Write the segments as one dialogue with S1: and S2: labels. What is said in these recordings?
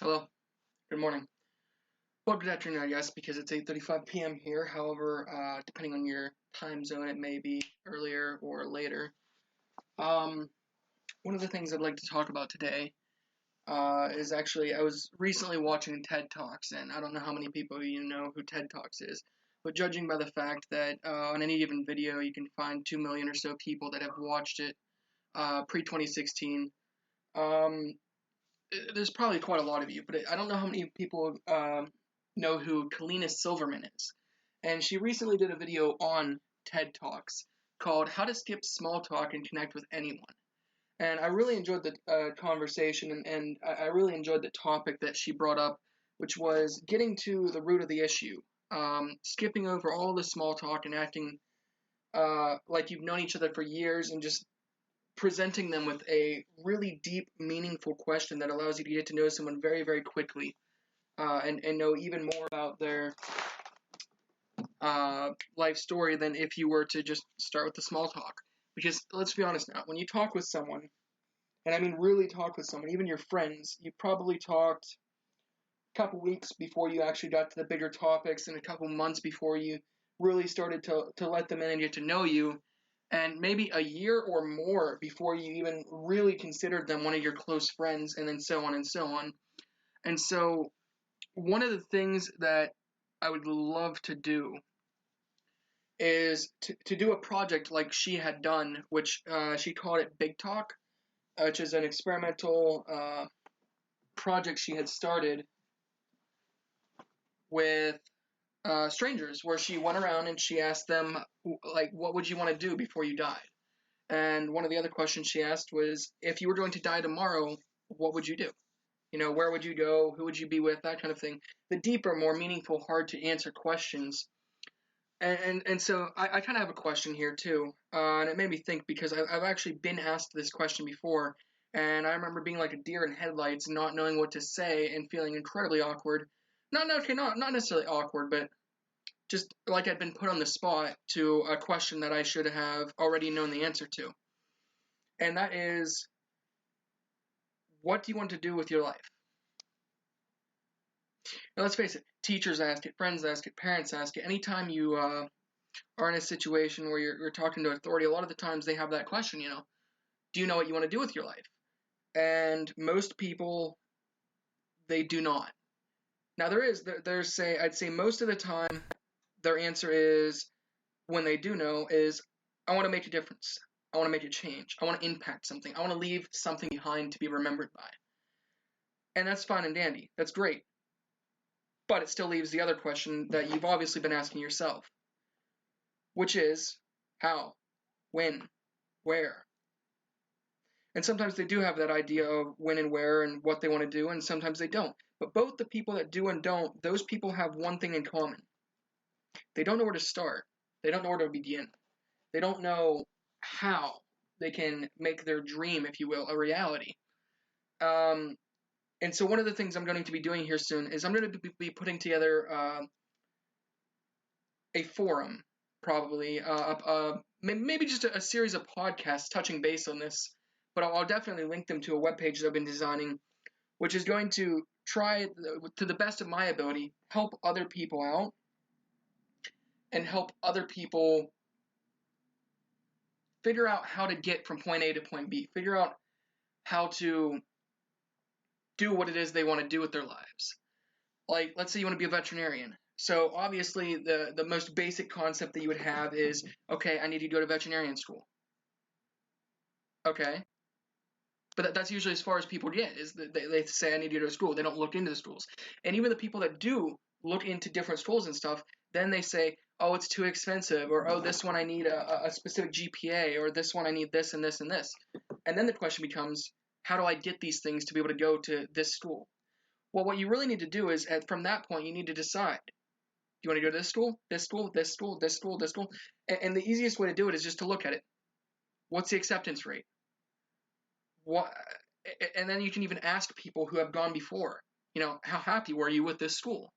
S1: Hello. Good morning. Well, good afternoon, I guess, because it's 8:35 p.m. here. However, depending on your time zone, it may be earlier or later. Um, One of the things I'd like to talk about today is actually I was recently watching TED Talks, and I don't know how many people you know who TED Talks is, but judging by the fact that on any given video you can find 2 million or so people that have watched it pre-2016. Um, there's probably quite a lot of you, but I don't know how many people know who Kalina Silverman is. And she recently did a video on TED Talks called How to Skip Small Talk and Connect with Anyone. And I really enjoyed the conversation, and I really enjoyed the topic that she brought up, which was getting to the root of the issue, skipping over all the small talk and acting like you've known each other for years and just presenting them with a really deep, meaningful question that allows you to get to know someone very, very quickly and know even more about their life story than if you were to just start with the small talk. Because let's be honest now, when you talk with someone, and I mean really talk with someone, even your friends, you probably talked a couple weeks before you actually got to the bigger topics and a couple months before you really started to let them in and get to know you, and maybe a year or more before you even really considered them one of your close friends, and then so on and so on. And so, one of the things that I would love to do is to do a project like she had done, which she called it Big Talk, which is an experimental project she had started with strangers, where she went around and she asked them, like, what would you want to do before you died? And one of the other questions she asked was, if you were going to die tomorrow, what would you do? You know, where would you go? Who would you be with? That kind of thing. The deeper, more meaningful, hard to answer questions. And so I kind of have a question here too, and it made me think because I've actually been asked this question before, and I remember being like a deer in headlights, not knowing what to say and feeling incredibly awkward. Not necessarily awkward, but just like I'd been put on the spot to a question that I should have already known the answer to. And that is, what do you want to do with your life? Now, let's face it, teachers ask it, friends ask it, parents ask it. Anytime you are in a situation where you're talking to authority, a lot of the times they have that question, do you know what you want to do with your life? And most people, they do not. Now, I'd say most of the time, their answer is, when they do know, is, I want to make a difference. I want to make a change. I want to impact something. I want to leave something behind to be remembered by. And that's fine and dandy. That's great. But it still leaves the other question that you've obviously been asking yourself, which is, how, when, where? And sometimes they do have that idea of when and where and what they want to do, and sometimes they don't. But both the people that do and don't, those people have one thing in common. They don't know where to start. They don't know where to begin. They don't know how they can make their dream, if you will, a reality. And so one of the things I'm going to be doing here soon is I'm going to be putting together a forum, probably, maybe just a series of podcasts touching base on this, but I'll definitely link them to a webpage that I've been designing, which is going to try, to the best of my ability, help other people out and help other people figure out how to get from point A to point B, figure out how to do what it is they want to do with their lives. Like, let's say you want to be a veterinarian. So obviously the most basic concept that you would have is, okay, I need to go to veterinarian school. Okay. But that's usually as far as people get, is that they say I need to go to school. They don't look into the schools. And even the people that do look into different schools and stuff, then they say, oh, it's too expensive, or oh, this one I need a specific GPA, or this one I need this and this and this. And then the question becomes, how do I get these things to be able to go to this school? Well, what you really need to do is, from that point, you need to decide. Do you want to go to this school, this school, this school, this school, this school? And the easiest way to do it is just to look at it. What's the acceptance rate? What? And then you can even ask people who have gone before, how happy were you with this school?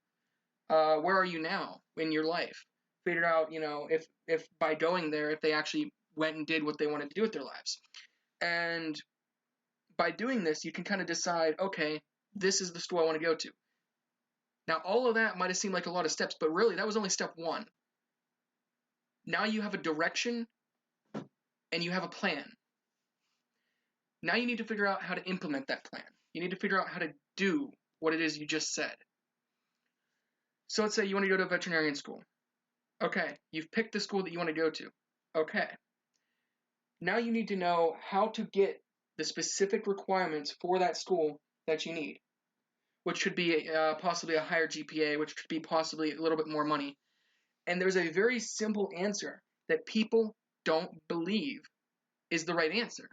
S1: Where are you now in your life? Figure out, if by going there, if they actually went and did what they wanted to do with their lives. And by doing this, you can kind of decide, okay, this is the school I want to go to. Now, all of that might have seemed like a lot of steps, but really that was only step one. Now you have a direction and you have a plan. Now you need to figure out how to implement that plan. You need to figure out how to do what it is you just said. So let's say you want to go to a veterinarian school. Okay, you've picked the school that you want to go to. Okay. Now you need to know how to get the specific requirements for that school that you need, which could be possibly a higher GPA, which could be possibly a little bit more money. And there's a very simple answer that people don't believe is the right answer,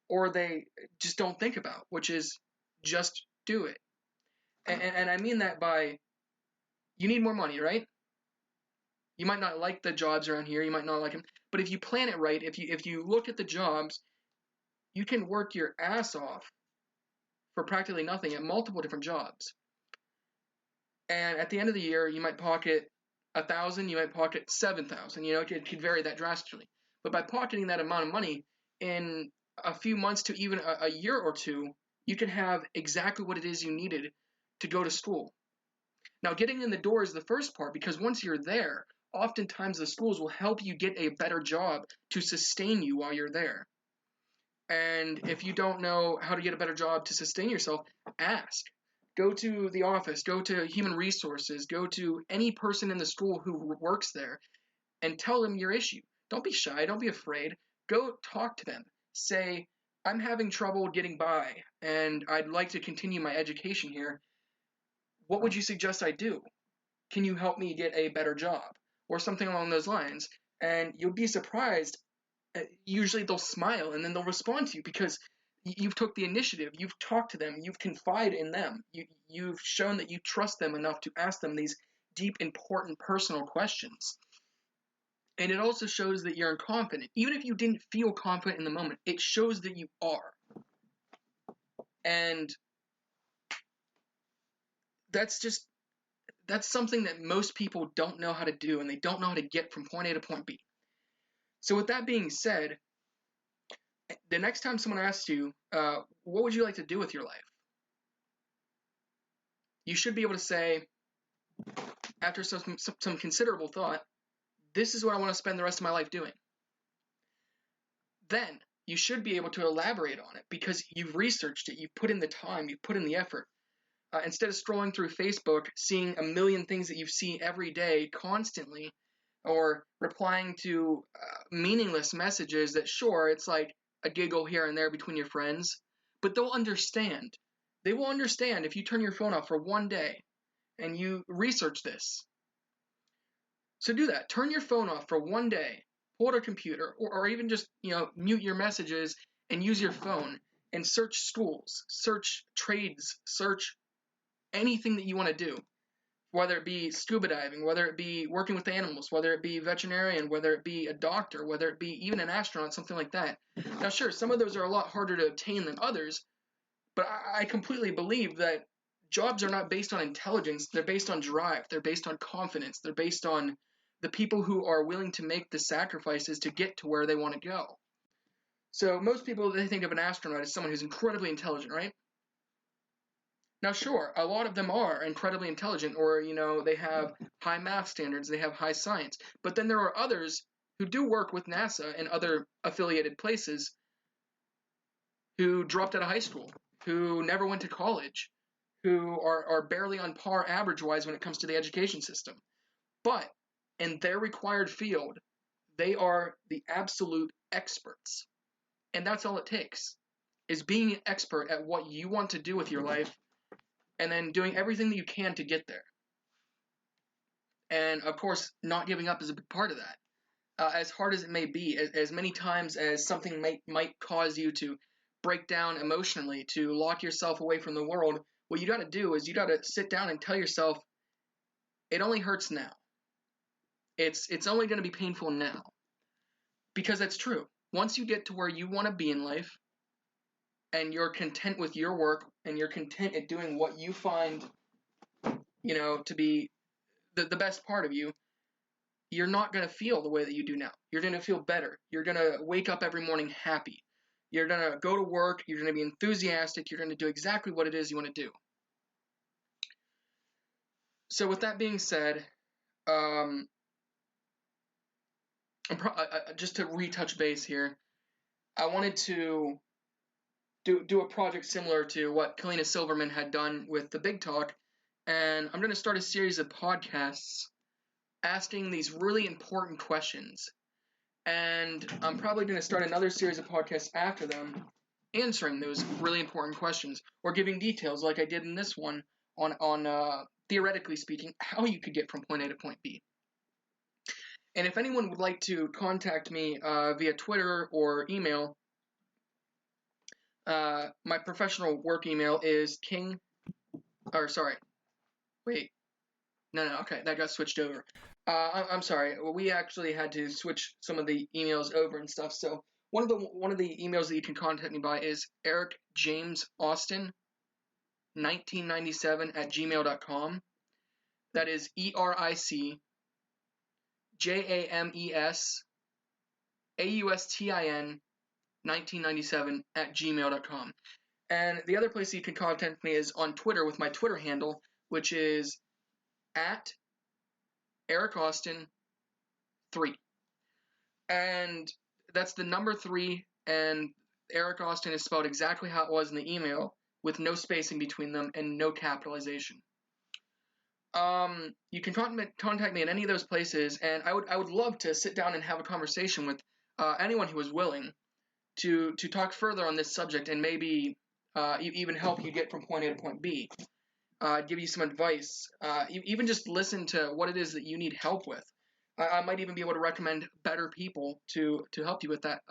S1: or they just don't think about, which is just do it. And I mean that by, you need more money, right? You might not like the jobs around here, you might not like them, but if you plan it right, if you look at the jobs, you can work your ass off for practically nothing at multiple different jobs. And at the end of the year, you might pocket 1,000, you might pocket 7,000. You know, it could vary that drastically. But by pocketing that amount of money in a few months to even a year or two, you can have exactly what it is you needed to go to school. Now, getting in the door is the first part, because once you're there, oftentimes the schools will help you get a better job to sustain you while you're there. And if you don't know how to get a better job to sustain yourself, ask. Go to the office, go to human resources, go to any person in the school who works there and tell them your issue. Don't be shy, don't be afraid. Go talk to them. Say, I'm having trouble getting by and I'd like to continue my education here. What would you suggest I do? Can you help me get a better job? Or something along those lines. And you'll be surprised. Usually they'll smile and then they'll respond to you because you've took the initiative, you've talked to them, you've confided in them, you've shown that you trust them enough to ask them these deep, important, personal questions. And it also shows that you're confident. Even if you didn't feel confident in the moment, it shows that you are. And that's something that most people don't know how to do, and they don't know how to get from point A to point B. So with that being said, the next time someone asks you, what would you like to do with your life? You should be able to say, after some considerable thought, this is what I want to spend the rest of my life doing. Then you should be able to elaborate on it because you've researched it, you've put in the time, you've put in the effort. Instead of scrolling through Facebook, seeing a million things that you see every day constantly, or replying to meaningless messages that, sure, it's like a giggle here and there between your friends, but they'll understand. They will understand if you turn your phone off for one day and you research this. So do that. Turn your phone off for one day. Pull out a computer, or even just mute your messages and use your phone and search schools, search trades, search anything that you want to do, whether it be scuba diving, whether it be working with animals, whether it be veterinarian, whether it be a doctor, whether it be even an astronaut, something like that. Now, sure, some of those are a lot harder to obtain than others, but I completely believe that jobs are not based on intelligence. They're based on drive. They're based on confidence. They're based on the people who are willing to make the sacrifices to get to where they want to go. So most people, they think of an astronaut as someone who's incredibly intelligent, right? Now, sure, a lot of them are incredibly intelligent, or, they have high math standards, they have high science. But then there are others who do work with NASA and other affiliated places who dropped out of high school, who never went to college, who are barely on par average-wise when it comes to the education system. But in their required field, they are the absolute experts. And that's all it takes, is being an expert at what you want to do with your life and then doing everything that you can to get there. And, of course, not giving up is a big part of that. As hard as it may be, as many times as something might cause you to break down emotionally, to lock yourself away from the world, what you got to do is you got to sit down and tell yourself, it only hurts now. It's only going to be painful now. Because that's true. Once you get to where you want to be in life, and you're content with your work, and you're content at doing what you find, to be the best part of you, you're not going to feel the way that you do now. You're going to feel better. You're going to wake up every morning happy. You're going to go to work. You're going to be enthusiastic. You're going to do exactly what it is you want to do. So with that being said, just to retouch base here, I wanted to do a project similar to what Kalina Silverman had done with the Big Talk, and I'm going to start a series of podcasts asking these really important questions. And I'm probably going to start another series of podcasts after them answering those really important questions or giving details like I did in this one on theoretically speaking, how you could get from point A to point B. And if anyone would like to contact me via Twitter or email, my professional work email is okay, that got switched over. I'm sorry. Well, we actually had to switch some of the emails over and stuff. So one of the emails that you can contact me by is ericjamesaustin1997 @gmail.com. That is EricJamesAustin 1997 @gmail.com. And the other place you can contact me is on Twitter with my Twitter handle, which is @EricAustin3. And that's the number 3, and Eric Austin is spelled exactly how it was in the email, with no spacing between them and no capitalization. You can contact me at any of those places, and I would love to sit down and have a conversation with anyone who is willing to talk further on this subject and maybe even help you get from point A to point B. Give you some advice, even just listen to what it is that you need help with. I might even be able to recommend better people to help you with that.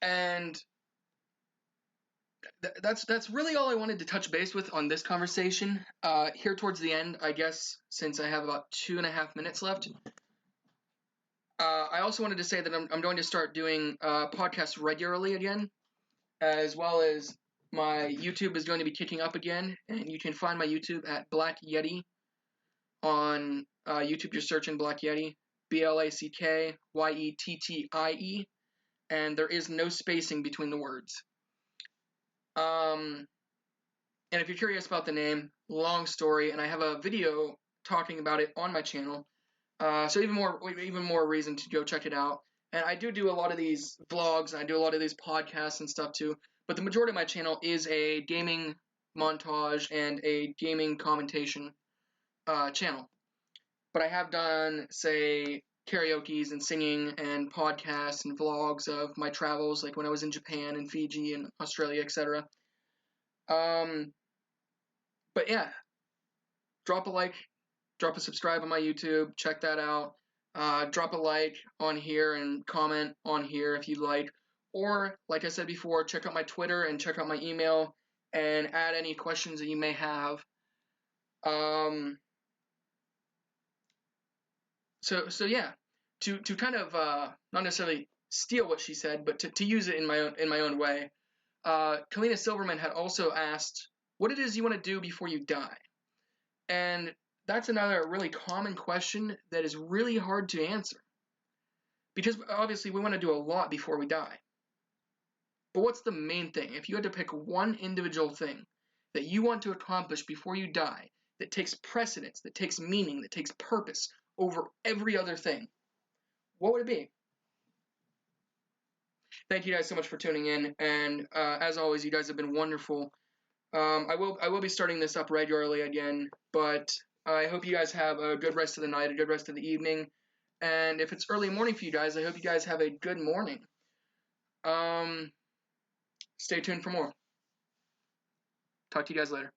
S1: And that's really all I wanted to touch base with on this conversation. Here towards the end, I guess, since I have about 2.5 minutes left, I also wanted to say that I'm going to start doing podcasts regularly again, as well as my YouTube is going to be kicking up again, and you can find my YouTube at Black Yeti. On YouTube, you're searching Black Yeti, BlackYettie, and there is no spacing between the words. And if you're curious about the name, long story, and I have a video talking about it on my channel. So even more reason to go check it out. And I do a lot of these vlogs, and I do a lot of these podcasts and stuff too. But the majority of my channel is a gaming montage and a gaming commentation channel. But I have done, say, karaoke's and singing and podcasts and vlogs of my travels, like when I was in Japan and Fiji and Australia, etc. But yeah, drop a like, drop a subscribe on my YouTube, check that out. Drop a like on here and comment on here if you'd like. Or, like I said before, check out my Twitter and check out my email and add any questions that you may have. So yeah, to kind of not necessarily steal what she said, but to use it in my own way. Kalina Silverman had also asked what it is you want to do before you die, and that's another really common question that is really hard to answer, because obviously we want to do a lot before we die. But what's the main thing? If you had to pick one individual thing that you want to accomplish before you die, that takes precedence, that takes meaning, that takes purpose over every other thing, what would it be? Thank you guys so much for tuning in, and as always, you guys have been wonderful. I will be starting this up regularly again, but I hope you guys have a good rest of the night, a good rest of the evening, and if it's early morning for you guys, I hope you guys have a good morning. Stay tuned for more. Talk to you guys later.